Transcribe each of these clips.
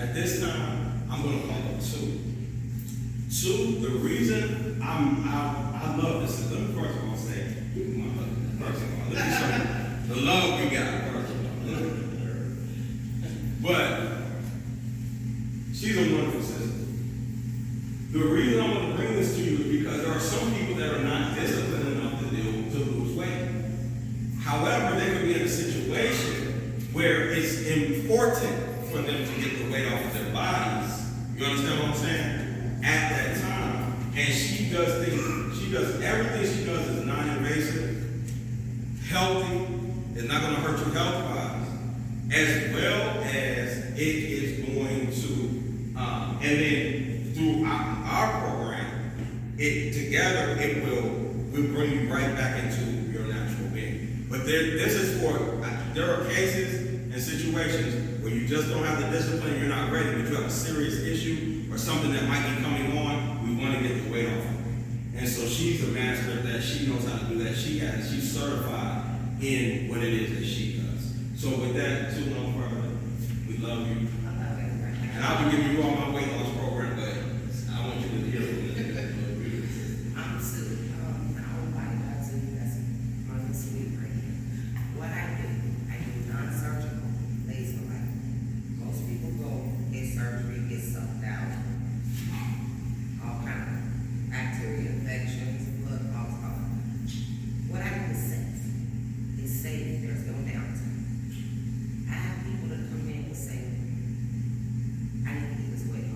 at this time, I'm going to call up two. Two, the reason I love this is, let me first of all say, first of all, let me show you the love we got, first of all. But she's a wonderful sister. The reason I want to bring this to you is because there are some people that are not disciplined enough to lose weight. However, they could be in a situation where it's important for them to get the weight off of their bodies. You understand what I'm saying? At that time. And she does everything she does is non-invasive, healthy, it's not going to hurt you health-wise, as well as it is going to, and then through our program, it will bring you right back into your natural being. But there are cases and situations where you just don't have the discipline, you're not ready, but you have a serious issue or something that might be coming on, we want to get the weight off of it. And so she's a master of that. She knows how to do that. She's certified in what it is that she does. So with that, too long further, we love you. And I'll be giving you all my weight loss program, but I want you to hear it. I'm Sue. I don't like that Sue. That's my sweet brain. What I do non-surgical laser lipo. Most people go get surgery, get sucked out, all kind of bacteria infections, blood clots, all. What I do is safe. It's safe. There's no downtime. I have people that come in and say, I need to get this weight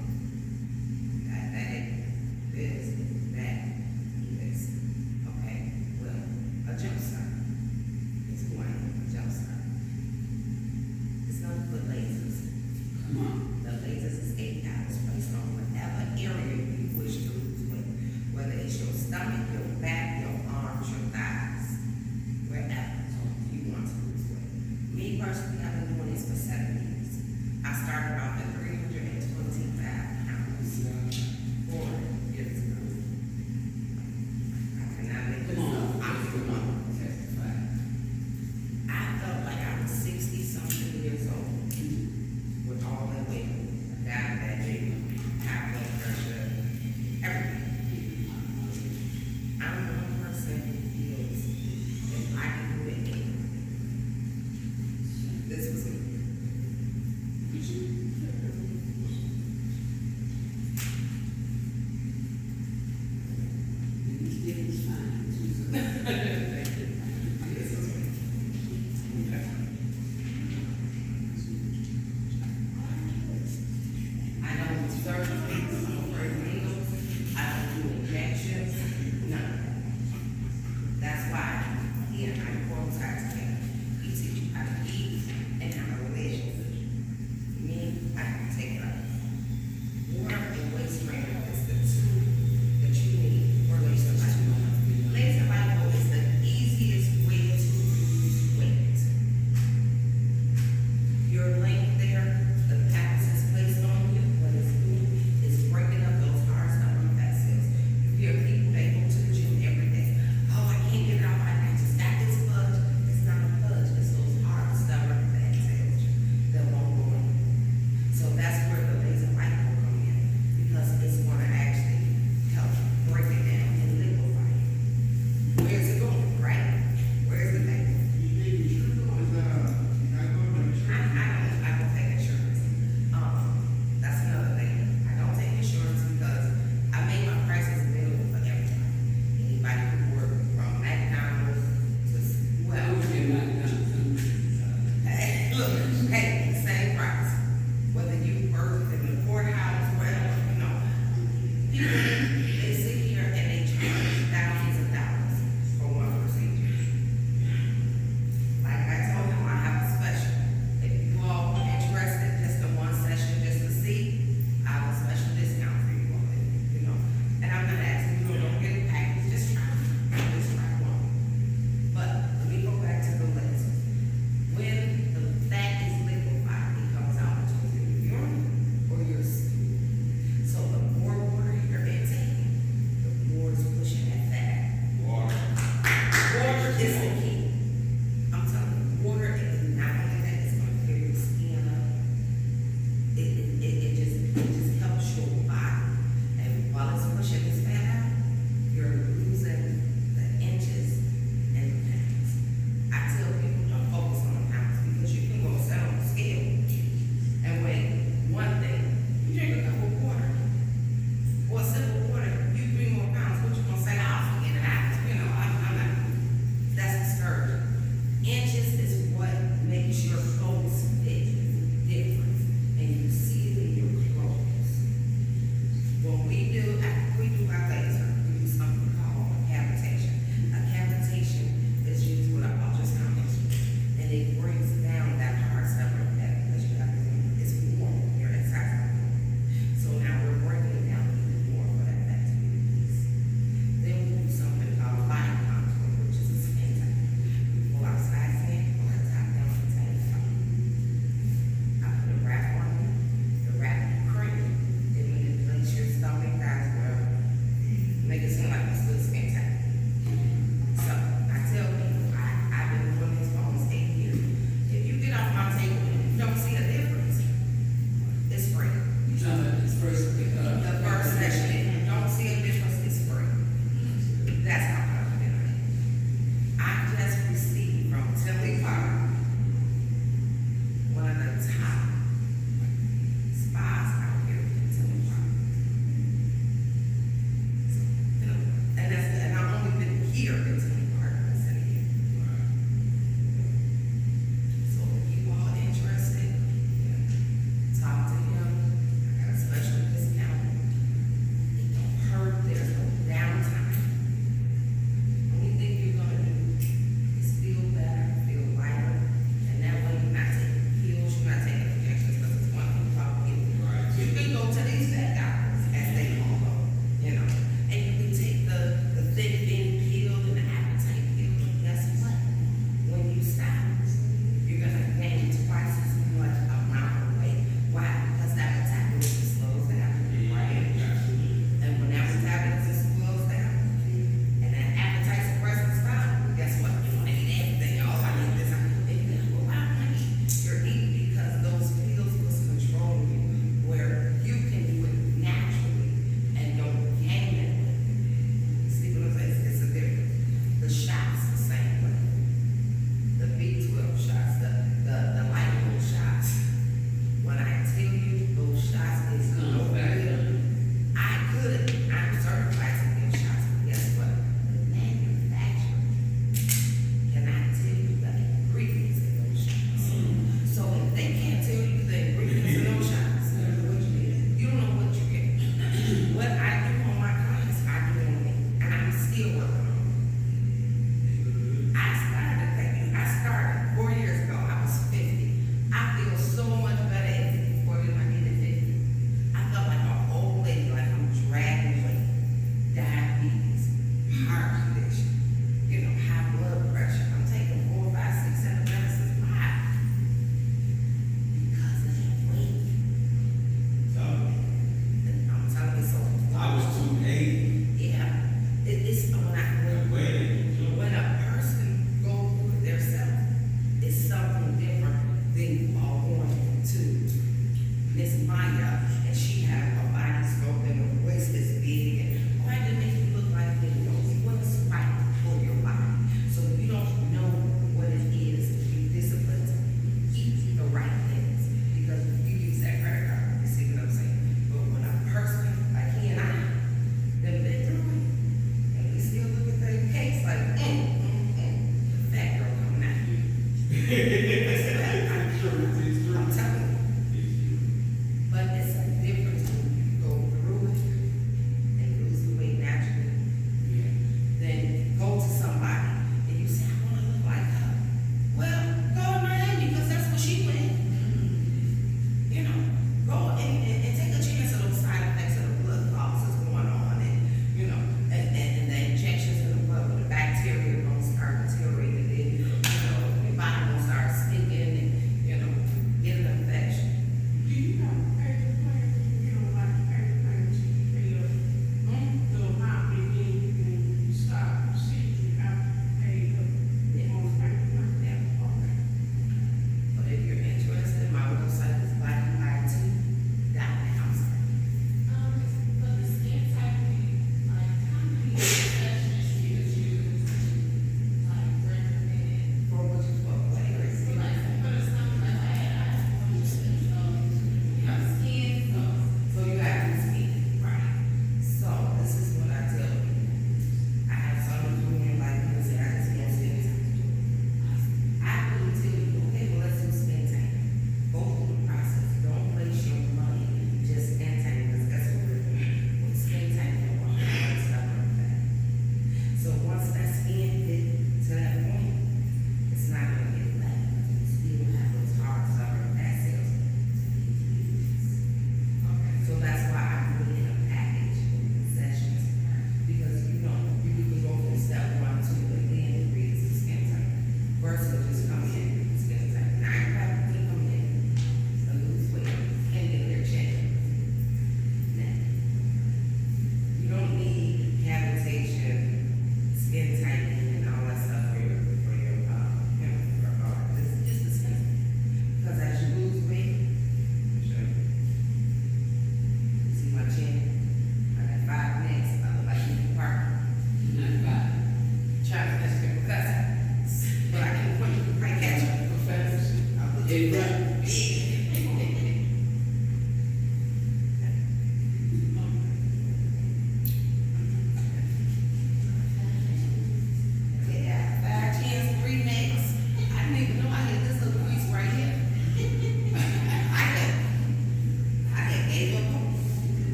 body up, and she had a body sculpt and her waist is big, and why did it make you look like that? You know, you want to fight for your body. So you don't know what it is to be disciplined to eat the right things. Because you use that credit card, you see what I'm saying? But when a person like he and I, they've been through it, and we still look at their cakes like, the fat girl coming out. I'm telling you. But it's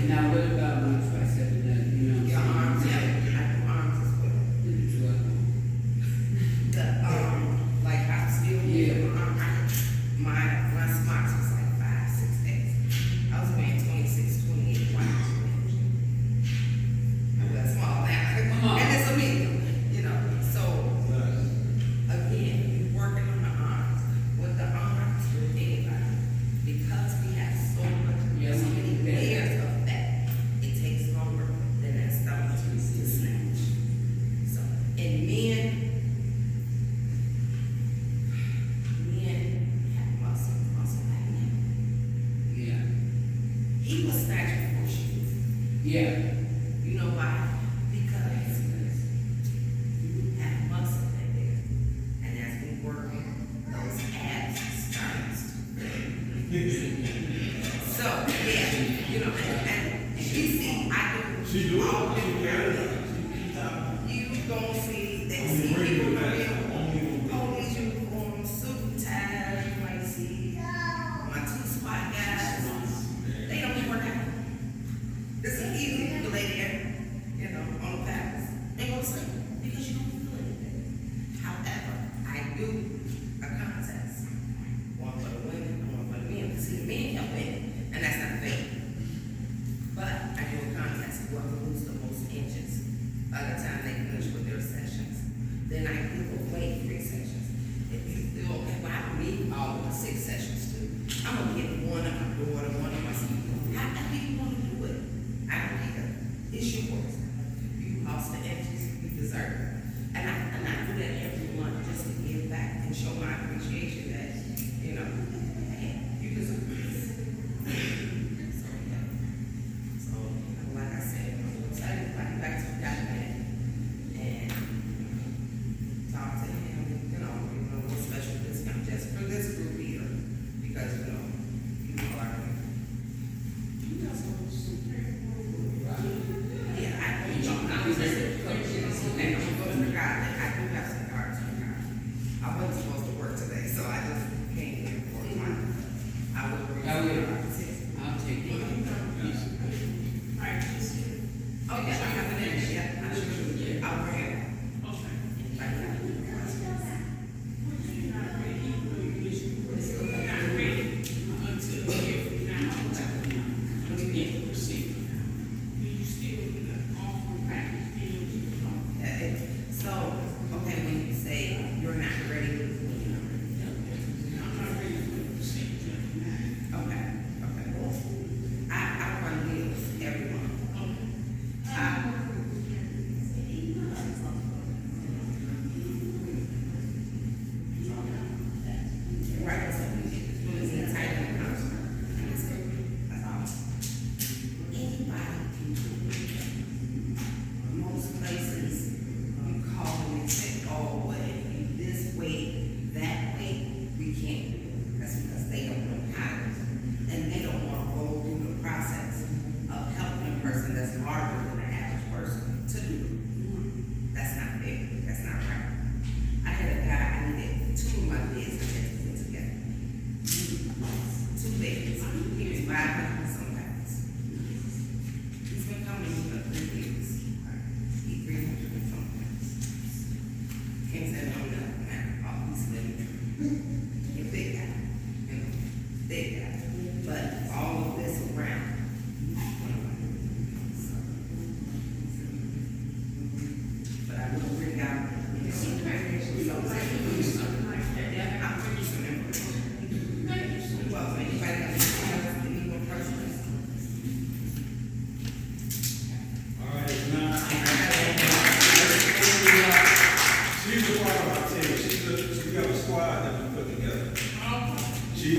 Now, what about my tricep, you know? Your arms, yeah, I do arms as well. The, like I still use my arm. My smocks was like 5, 6 days. I was weighing 26, 28 pounds. I'm that small now. And it's a medium, you know. So, again, you're working on the arms. With the arms, with anybody, because we have so much, so many layers of fat, it takes longer than that stomach to snatch. So, and men have muscle like him. Yeah. He was snatching for shoes. Yeah. You know why? Because you have muscle in there. And as we working, those abs starts. So, yeah, you know, and she see, I do. She do all it. She different carry areas. it. You don't see, they Only see regular people guys, in only police uniforms, suit and ties, you might see my 2 SWAT guys. They don't work out. This is easy to lay there, you know, on the paths. They go sleep because you don't feel anything. However, I do a contest. One for the women and one for the men. See, the men can win, and that's not fair. But I do a contest. Whoever loses the most inches by the time they finish with their sessions, then I give away 3 sessions. If you feel, okay, well, I don't need all of the 6 sessions too. I'm gonna get one of my daughter, one of my son. However you want to do it, I don't care. It's yours. You lost the inches, you deserve it. And I do that every month just to give back and show my appreciation that, you know, hey, you deserve this. So, yeah. So, like I said, I'm excited about it. Back to the guy and talk to him, you know, give him a little special discount just for this group here. Because, you know, people are. Yeah, I do. Okay, I'm going to the garden. I do have some cards in the garden. I wasn't supposed to work today, so I just came here for my. I will bring some cards. I'll take it. Okay, I have it in there. Yeah, I should. I'll bring it. Okay. Right now. Not ready until a year from now. To get the receipt. Do you still offer package deals? So, okay, when you say you're not ready, I'm not ready for the procedure. okay. I run deals every month. Right, so it's in tight in the house. That's all. Anybody can do it. Most places, you call them and say, oh, well, if you this way, that way, we can't do it. That's because they don't know how to do it. And they don't want to go through the process of helping a person that's larger than the average person to do it. That's not fair. That's not right. I had a guy, I needed 2 of my beds to put together. 2 beds. He was 500 sometimes. He's been coming to me for 3 years. He 300 and sometimes. Can't say no nothing now. Oh, he's living. He's a big guy. You know, big guy. But all of this around. But I will bring out, you know, some packages. Yeah, I'll bring you some information. Well, anybody got any